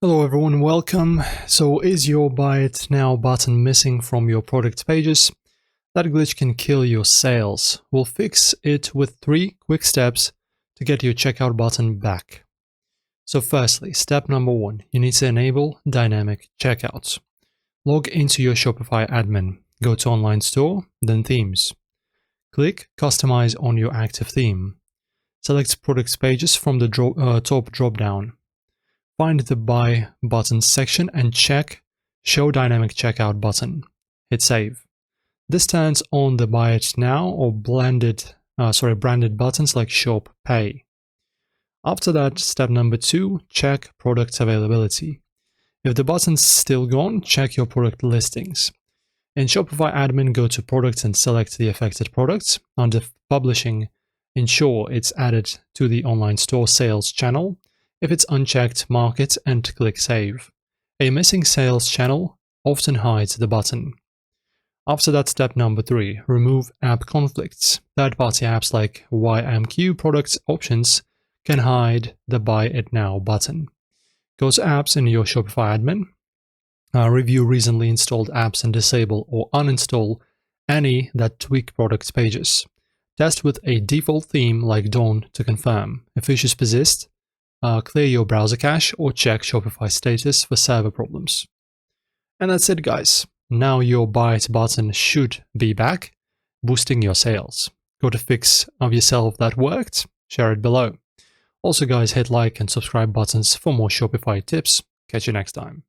Hello everyone, welcome. So is your Buy It Now button missing from your product pages? That glitch can kill your sales. We'll fix it with 3 quick steps to get your checkout button back. So firstly, step number 1, you need to enable dynamic checkouts. Log into your Shopify admin, go to Online Store, then Themes. Click Customize on your active theme. Select Products Pages from the top drop-down. Find the Buy Buttons section and check Show Dynamic Checkout button. Hit Save. This turns on the Buy It Now or branded buttons like Shop Pay. After that, step number 2, check product availability. If the button's still gone, check your product listings. In Shopify admin, go to Products and select the affected products. Under Publishing, ensure it's added to the online store sales channel. If it's unchecked, mark it and click Save. A missing sales channel often hides the button. After that, step number 3, remove app conflicts. Third-party apps like YMQ product options can hide the Buy It Now button. Go to Apps in your Shopify admin. Review recently installed apps and disable or uninstall any that tweak product pages. Test with a default theme like Dawn to confirm. If issues persist, clear your browser cache or check Shopify status for server problems. And that's it, guys. Now your Buy It button should be back, boosting your sales. Go to fix of yourself that worked, share it below. Also, guys, hit like and subscribe buttons for more Shopify tips. Catch you next time.